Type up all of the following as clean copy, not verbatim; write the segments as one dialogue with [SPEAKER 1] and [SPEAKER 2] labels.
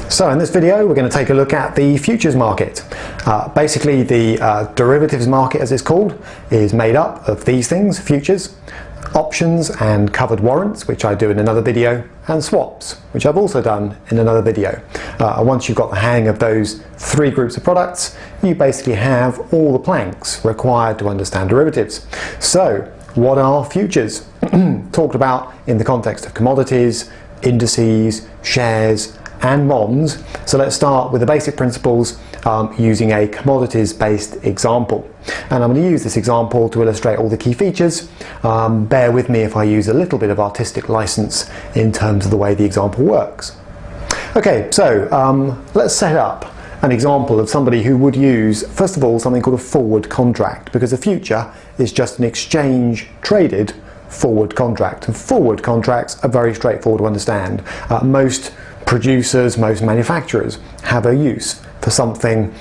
[SPEAKER 1] So in this video we're going to take a look at the futures market. Basically the derivatives market, as it's called, is made up of these things: futures, options and covered warrants, which I do in another video, and swaps, which I've also done in another video. Once you've got the hang of those three groups of products, you basically have all the planks required to understand derivatives. So what are futures? Talked about in the context of commodities, indices, shares and bonds. So let's start with the basic principles using a commodities-based example. And I'm going to use this example to illustrate all the key features. Bear with me if I use a little bit of artistic license in terms of the way the example works. Okay, so let's set up an example of somebody who would use, first of all, something called a forward contract, because a future is just an exchange-traded forward contract. And forward contracts are very straightforward to understand. Most producers, most manufacturers have a use for something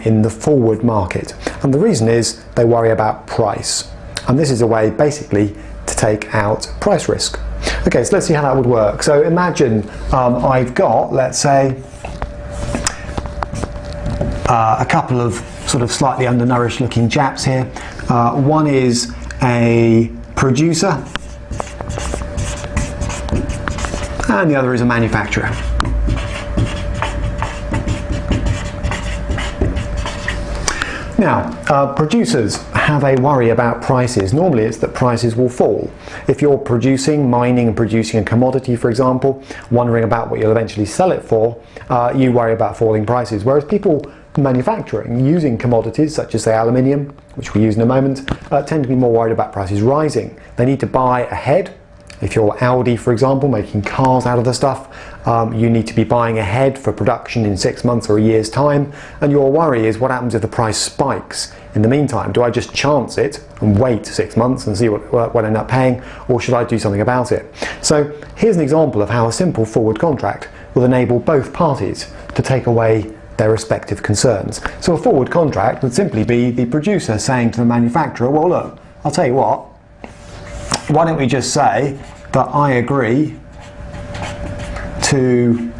[SPEAKER 1] in the forward market. And the reason is they worry about price. And this is a way basically to take out price risk. Okay, so let's see how that would work. So imagine I've got, let's say, a couple of sort of slightly undernourished looking chaps here. One is a producer and the other is a manufacturer. Now, producers have a worry about prices. Normally it's that prices will fall. If you're mining and producing a commodity, for example, wondering about what you'll eventually sell it for, you worry about falling prices. Whereas people manufacturing using commodities such as, say, aluminium, which we'll use in a moment, tend to be more worried about prices rising. They need to buy ahead. If you're Audi, for example, making cars out of the stuff, you need to be buying ahead for production in 6 months or a year's time, and your worry is what happens if the price spikes. In the meantime, do I just chance it and wait 6 months and see what I end up paying, or should I do something about it? So here's an example of how a simple forward contract will enable both parties to take away their respective concerns. So a forward contract would simply be the producer saying to the manufacturer, well look, I'll tell you what, why don't we just say that I agree to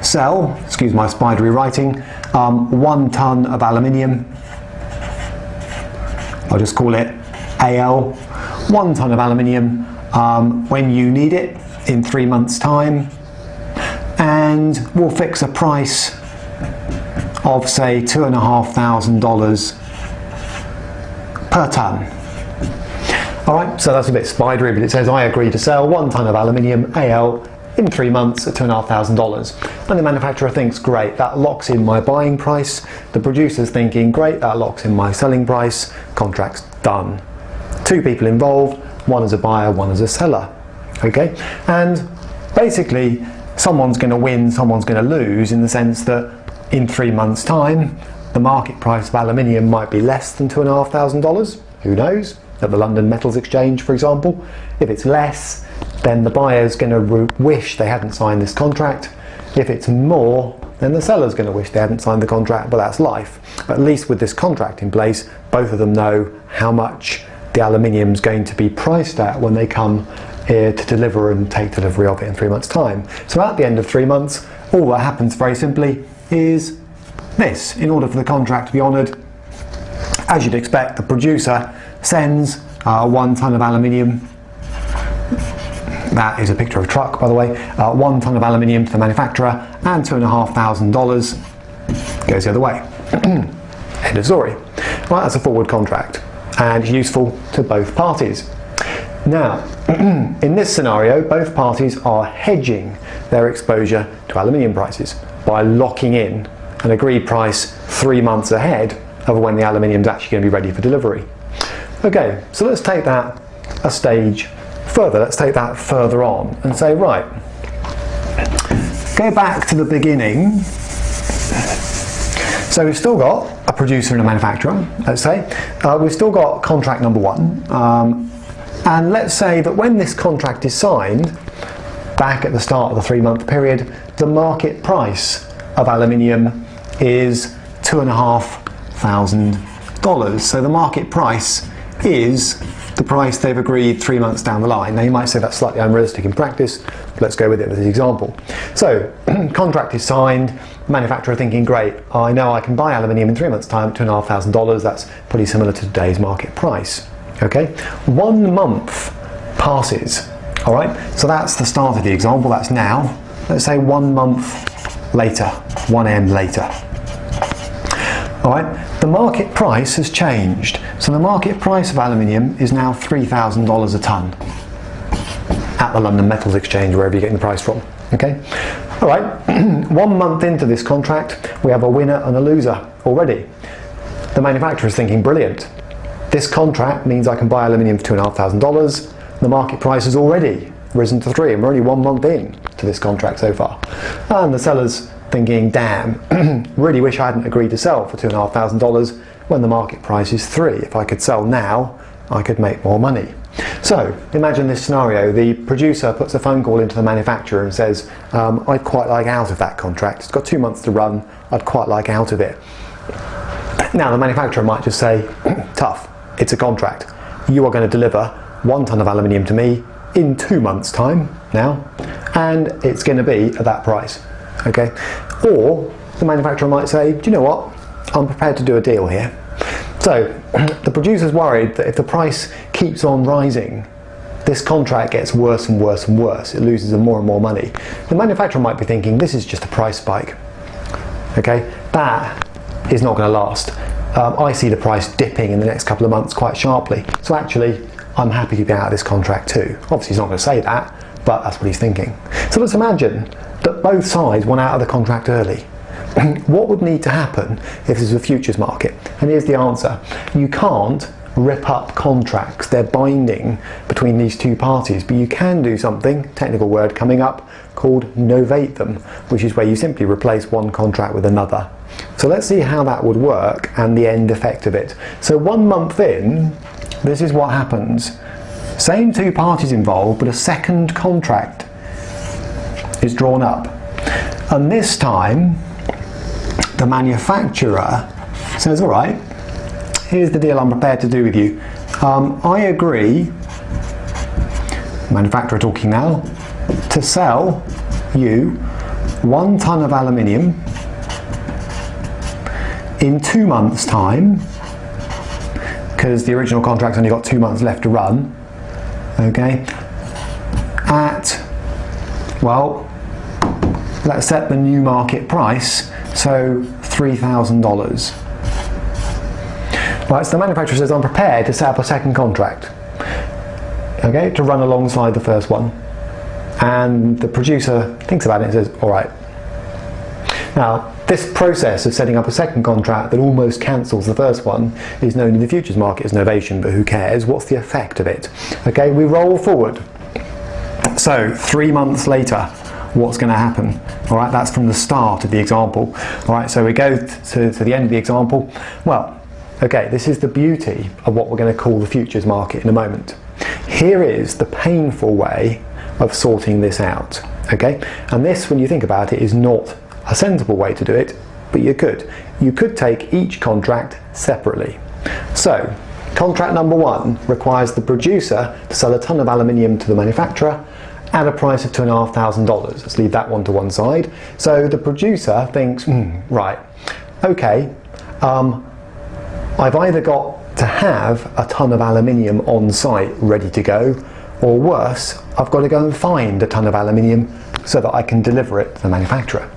[SPEAKER 1] sell, excuse my spidery writing, 1 ton of aluminium, I'll just call it AL, 1 ton of aluminium when you need it in 3 months' time, and we'll fix a price of, say, $2,500 per ton. Alright, so that's a bit spidery, but it says I agree to sell 1 ton of aluminium AL in 3 months at $2,500. And the manufacturer thinks, great, that locks in my buying price. The producer's thinking, great, that locks in my selling price. Contract's done. 2 people involved, one as a buyer, one as a seller. Okay, and basically someone's going to win, someone's going to lose, in the sense that in 3 months' time the market price of aluminium might be less than $2,500. Who knows? At the London Metals Exchange, for example. If it's less, then the buyer's going to wish they hadn't signed this contract. If it's more, then the seller's going to wish they hadn't signed the contract, but that's life. But at least with this contract in place, both of them know how much the aluminium's going to be priced at when they come here to deliver and take delivery of it in 3 months' time. So at the end of 3 months, all that happens very simply is this. In order for the contract to be honoured, as you'd expect, the producer sends 1 ton of aluminium. That is a picture of a truck, by the way. 1 ton of aluminium to the manufacturer, and $2,500 goes the other way. End of story. Well, that's a forward contract, and it's useful to both parties. Now, in this scenario, both parties are hedging their exposure to aluminium prices by locking in an agreed price 3 months ahead of when the aluminium is actually going to be ready for delivery. Okay, so let's take that a stage further. Let's take that further on and say, right, go back to the beginning. So we've still got a producer and a manufacturer, let's say. We've still got contract number 1. And let's say that when this contract is signed, back at the start of the 3-month period, the market price of aluminium is $2,500. So the market price is the price they've agreed 3 months down the line. Now you might say that's slightly unrealistic in practice, let's go with it as an example. So, contract is signed, manufacturer thinking, great, I know I can buy aluminium in 3 months' time at $2,500, that's pretty similar to today's market price. Okay, 1 month passes, all right, so that's the start of the example, that's now. Let's say 1 month later, 1M later. All right, the market price has changed. So the market price of aluminium is now $3,000 a tonne at the London Metals Exchange, wherever you're getting the price from. Okay, all right, 1 month into this contract, we have a winner and a loser already. The manufacturer is thinking, brilliant. This contract means I can buy aluminium for $2,500. The market price has already risen to 3, and we're only 1 month in to this contract so far. And the seller's thinking, damn, really wish I hadn't agreed to sell for $2,500 when the market price is 3. If I could sell now, I could make more money. So imagine this scenario. The producer puts a phone call into the manufacturer and says, I'd quite like out of that contract. It's got 2 months to run. I'd quite like out of it. Now the manufacturer might just say, tough, it's a contract. You are going to deliver 1 tonne of aluminium to me in 2 months' time now, and it's going to be at that price. Okay? Or the manufacturer might say, do you know what? I'm prepared to do a deal here. So the producer's worried that if the price keeps on rising, this contract gets worse and worse and worse. It loses more and more money. The manufacturer might be thinking, this is just a price spike. Okay? That is not going to last. I see the price dipping in the next couple of months quite sharply. So actually, I'm happy to be out of this contract too. Obviously, he's not going to say that, but that's what he's thinking. So let's imagine that both sides want out of the contract early. What would need to happen if this is a futures market? And here's the answer. You can't rip up contracts. They're binding between these two parties, but you can do something, technical word coming up, called novate them, which is where you simply replace one contract with another. So let's see how that would work and the end effect of it. So 1 month in, this is what happens. Same two parties involved, but a second contract is drawn up. And this time, the manufacturer says, all right, here's the deal I'm prepared to do with you. I agree, manufacturer talking now, to sell you 1 tonne of aluminium in 2 months' time, because the original contract's only got 2 months left to run, okay, at, well, let's set the new market price, so $3,000. Right, so the manufacturer says, I'm prepared to set up a second contract, okay, to run alongside the first one. And the producer thinks about it and says, all right. Now, this process of setting up a second contract that almost cancels the first one is known in the futures market as novation, but who cares? What's the effect of it? Okay, we roll forward. So 3 months later, what's going to happen? All right, that's from the start of the example. All right, so we go to the end of the example. Well, okay, this is the beauty of what we're going to call the futures market in a moment. Here is the painful way of sorting this out. Okay, and this, when you think about it, is not a sensible way to do it, but you could. You could take each contract separately. So, contract number 1 requires the producer to sell a tonne of aluminium to the manufacturer at a price of $2,500. Let's leave that one to one side. So the producer thinks, right, okay, I've either got to have a tonne of aluminium on site ready to go, or worse, I've got to go and find a tonne of aluminium so that I can deliver it to the manufacturer.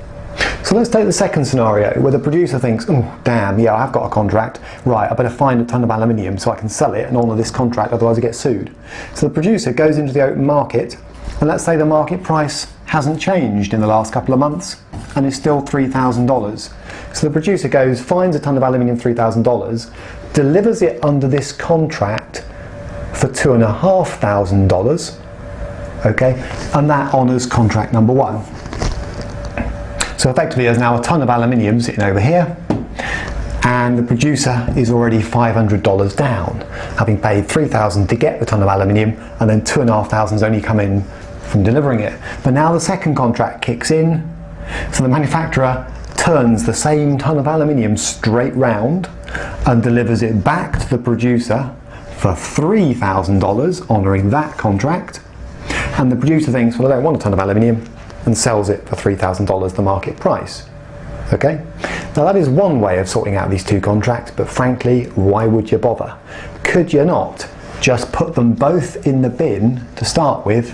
[SPEAKER 1] So let's take the second scenario where the producer thinks, oh damn, yeah, I've got a contract, right, I better find a tonne of aluminium so I can sell it and honour this contract, otherwise I get sued. So the producer goes into the open market, and let's say the market price hasn't changed in the last couple of months and is still $3,000. So the producer goes, finds a tonne of aluminium, $3,000, delivers it under this contract for $2,500, okay, and that honours contract number 1. So effectively there's now a tonne of aluminium sitting over here, and the producer is already $500 down, having paid $3,000 to get the tonne of aluminium, and then $2,500 has only come in from delivering it. But now the second contract kicks in, so the manufacturer turns the same tonne of aluminium straight round and delivers it back to the producer for $3,000, honouring that contract. And the producer thinks, well, I don't want a ton of aluminium, and sells it for $3,000, the market price. Okay? Now that is one way of sorting out these two contracts, but frankly, why would you bother? Could you not just put them both in the bin to start with,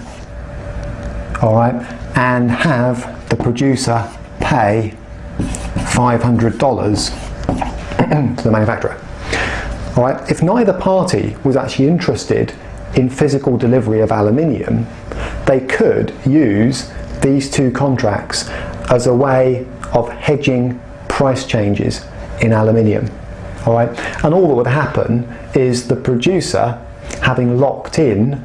[SPEAKER 1] all right, and have the producer pay $500 to the manufacturer? All right, if neither party was actually interested in physical delivery of aluminium, they could use these two contracts as a way of hedging price changes in aluminium. All right, and all that would happen is the producer, having locked in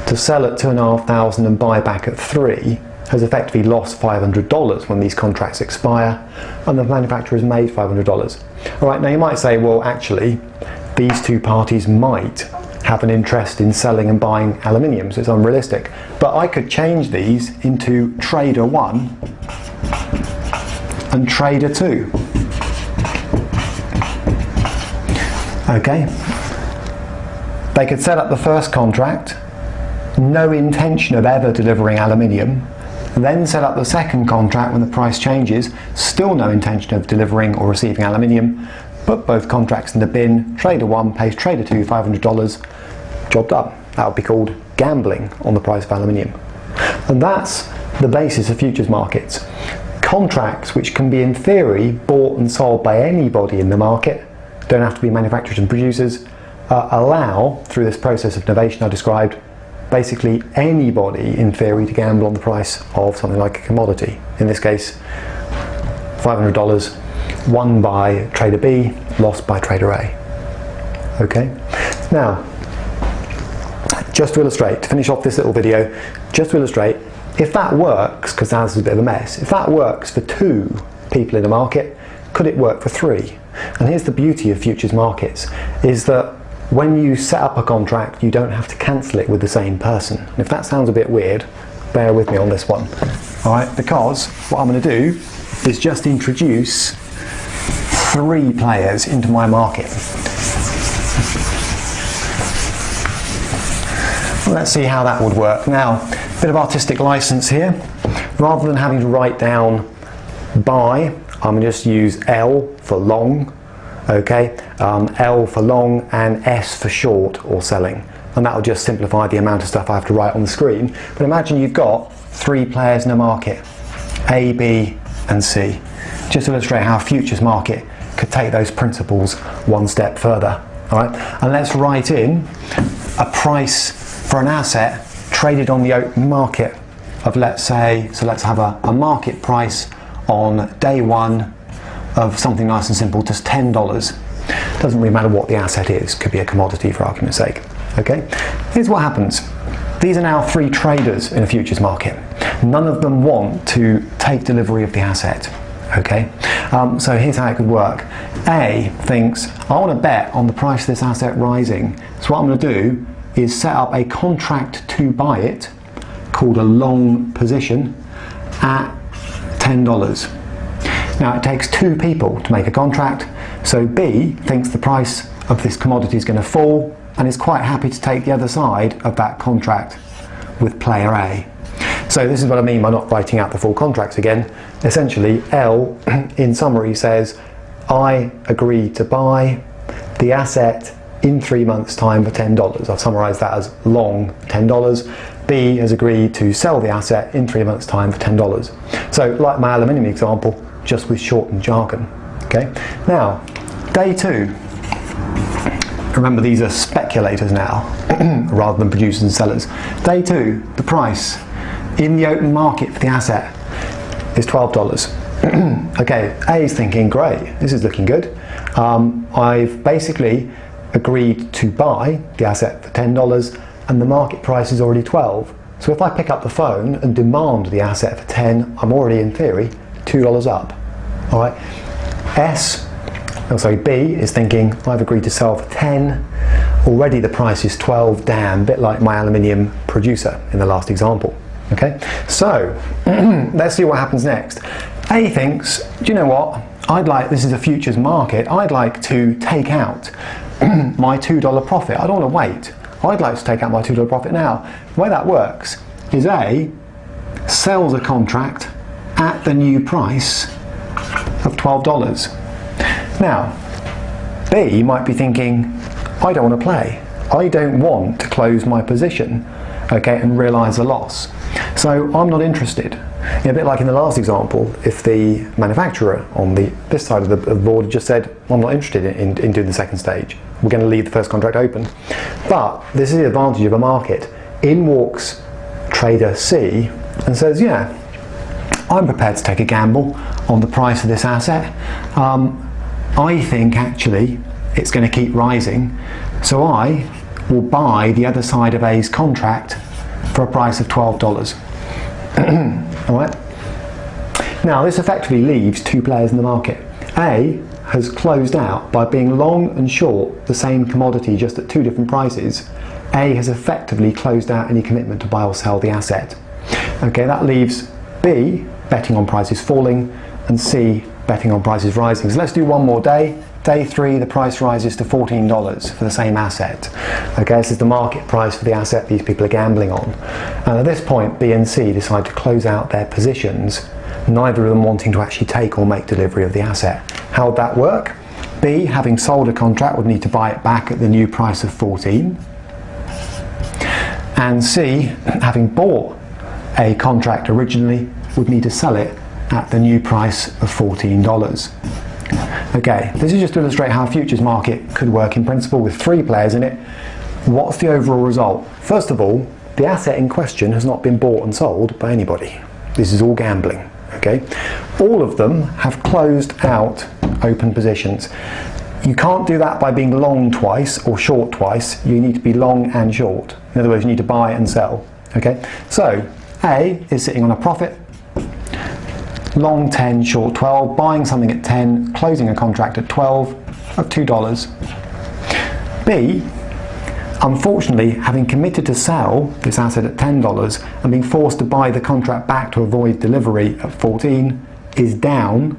[SPEAKER 1] to sell at $2,500 and buy back at $3,000, has effectively lost $500 when these contracts expire, and the manufacturer has made $500. All right, now you might say, well, actually, these two parties might have an interest in selling and buying aluminium, so it's unrealistic. But I could change these into Trader 1 and Trader 2. Okay, they could set up the first contract, no intention of ever delivering aluminium, then set up the second contract when the price changes, still no intention of delivering or receiving aluminium, put both contracts in the bin, Trader 1 pays Trader 2 $500, job done. That would be called gambling on the price of aluminium. And that's the basis of futures markets. Contracts which can be in theory bought and sold by anybody in the market, don't have to be manufacturers and producers, allow, through this process of novation I described, basically anybody in theory to gamble on the price of something like a commodity. In this case, $500 won by Trader B, lost by Trader A. Okay? Now, just to illustrate, to finish off this little video, just to illustrate, if that works, because now this is a bit of a mess, if that works for 2 people in a market, could it work for 3? And here's the beauty of futures markets, is that when you set up a contract, you don't have to cancel it with the same person. And if that sounds a bit weird, bear with me on this one. All right, because what I'm going to do is just introduce 3 players into my market. Well, let's see how that would work. Now, a bit of artistic license here. Rather than having to write down buy, I'm going to just use L for long, okay? L for long and S for short or selling. And that will just simplify the amount of stuff I have to write on the screen. But imagine you've got 3 players in a market, A, B and C. Just to illustrate how a futures market could take those principles one step further. All right? And let's write in a price for an asset traded on the open market of, let's say, so let's have a market price on day 1 of something nice and simple, just $10. Doesn't really matter what the asset is, could be a commodity for argument's sake. Okay, here's what happens. These are now 3 traders in a futures market. None of them want to take delivery of the asset. Okay, so here's how it could work. A thinks, I want to bet on the price of this asset rising. So what I'm going to do is set up a contract to buy it, called a long position, at $10. Now it takes 2 people to make a contract, so B thinks the price of this commodity is going to fall and is quite happy to take the other side of that contract with player A. So this is what I mean by not writing out the full contracts again. Essentially, L in summary says, I agree to buy the asset in 3 months' time for $10. I've summarised that as long $10. B has agreed to sell the asset in 3 months' time for $10. So like my aluminium example, just with shortened jargon. Okay. Now, day 2. Remember, these are speculators now, rather than producers and sellers. Day 2, the price in the open market for the asset is $12. Okay, A is thinking, great, this is looking good. I've basically agreed to buy the asset for $10 and the market price is already $12. So if I pick up the phone and demand the asset for $10, I'm already in theory $2 up. All right. B is thinking, I've agreed to sell for 10. Already the price is 12, damn, bit like my aluminium producer in the last example. Okay, so let's see what happens next. A thinks, do you know what? This is a futures market, I'd like to take out my $2 profit. I don't want to wait. I'd like to take out my $2 profit now. The way that works is A, sells a contract at the new price of $12. Now, B might be thinking, I don't want to play. I don't want to close my position, okay, and realise a loss. So I'm not interested. A bit like in the last example, if the manufacturer on this side of the board just said, I'm not interested in doing the second stage, we're going to leave the first contract open. But this is the advantage of a market. In walks trader C and says, yeah, I'm prepared to take a gamble on the price of this asset. I think actually it's going to keep rising, so I will buy the other side of A's contract for a price of $12. All right. Now this effectively leaves two players in the market. A has closed out by being long and short the same commodity just at two different prices. A has effectively closed out any commitment to buy or sell the asset. Okay, that leaves B betting on prices falling and C betting on prices rising. So let's do one more day. Day 3, the price rises to $14 for the same asset. Okay, this is the market price for the asset these people are gambling on. And at this point, B and C decide to close out their positions, neither of them wanting to actually take or make delivery of the asset. How would that work? B, having sold a contract, would need to buy it back at the new price of 14. And C, having bought a contract originally, would need to sell it at the new price of $14. Okay, this is just to illustrate how a futures market could work in principle with three players in it. What's the overall result? First of all, the asset in question has not been bought and sold by anybody. This is all gambling, okay? All of them have closed out open positions. You can't do that by being long twice or short twice. You need to be long and short. In other words, you need to buy and sell, okay? So, A is sitting on a profit, long 10, short 12, buying something at 10, closing a contract at 12 of $2. B, unfortunately, having committed to sell this asset at $10 and being forced to buy the contract back to avoid delivery at 14, is down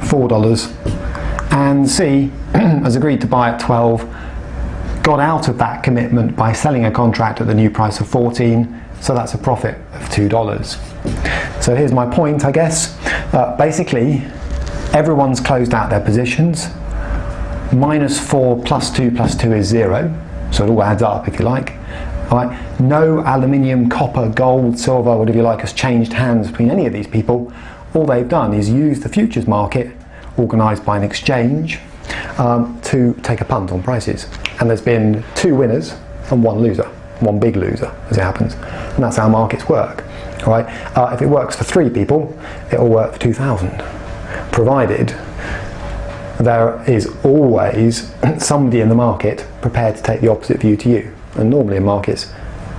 [SPEAKER 1] $4. And C has agreed to buy at 12, got out of that commitment by selling a contract at the new price of 14, so that's a profit of $2. So here's my point, I guess. Basically, everyone's closed out their positions. -4 plus 2 plus 2 is 0, so it all adds up if you like. All right. No aluminium, copper, gold, silver, whatever you like, has changed hands between any of these people. All they've done is use the futures market, organised by an exchange, to take a punt on prices. And there's been 2 winners and 1 loser. One big loser, as it happens, and that's how markets work. All right. If it works for 3 people, it will work for 2,000, provided there is always somebody in the market prepared to take the opposite view to you, and normally in markets,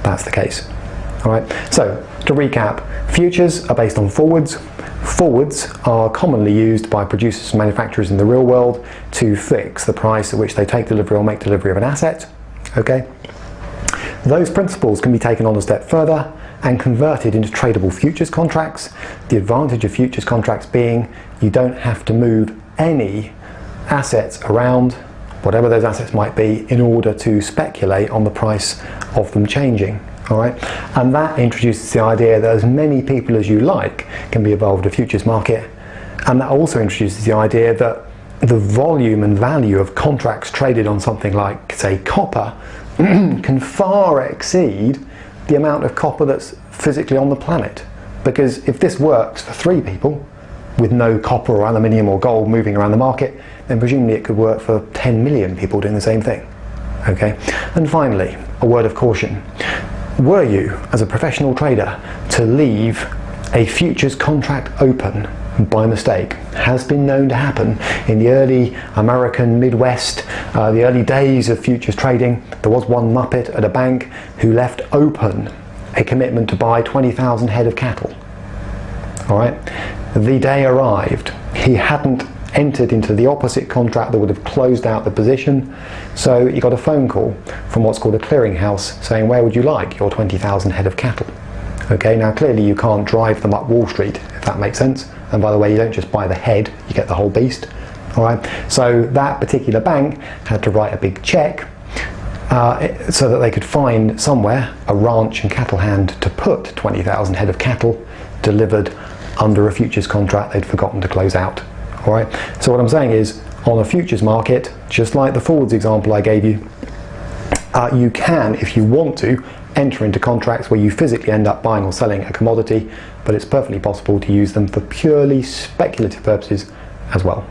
[SPEAKER 1] that's the case. All right. So to recap, futures are based on forwards. Forwards are commonly used by producers and manufacturers in the real world to fix the price at which they take delivery or make delivery of an asset. Okay. Those principles can be taken on a step further and converted into tradable futures contracts. The advantage of futures contracts being you don't have to move any assets around, whatever those assets might be, in order to speculate on the price of them changing. All right? And that introduces the idea that as many people as you like can be involved in a futures market, and that also introduces the idea that the volume and value of contracts traded on something like, say, copper can far exceed the amount of copper that's physically on the planet. Because if this works for 3 people with no copper or aluminium or gold moving around the market, then presumably it could work for 10 million people doing the same thing. Okay? And finally, a word of caution. Were you, as a professional trader, to leave a futures contract open by mistake, has been known to happen in the early American Midwest, the early days of futures trading. There was one Muppet at a bank who left open a commitment to buy 20,000 head of cattle. All right, the day arrived, he hadn't entered into the opposite contract that would have closed out the position, so he got a phone call from what's called a clearinghouse saying, where would you like your 20,000 head of cattle? Okay, now clearly you can't drive them up Wall Street, if that makes sense. And by the way, you don't just buy the head, you get the whole beast. All right, so that particular bank had to write a big check so that they could find somewhere a ranch and cattle hand to put 20,000 head of cattle delivered under a futures contract they'd forgotten to close out. All right. So what I'm saying is, on a futures market, just like the forwards example I gave you, you can, if you want to, enter into contracts where you physically end up buying or selling a commodity, but it's perfectly possible to use them for purely speculative purposes as well.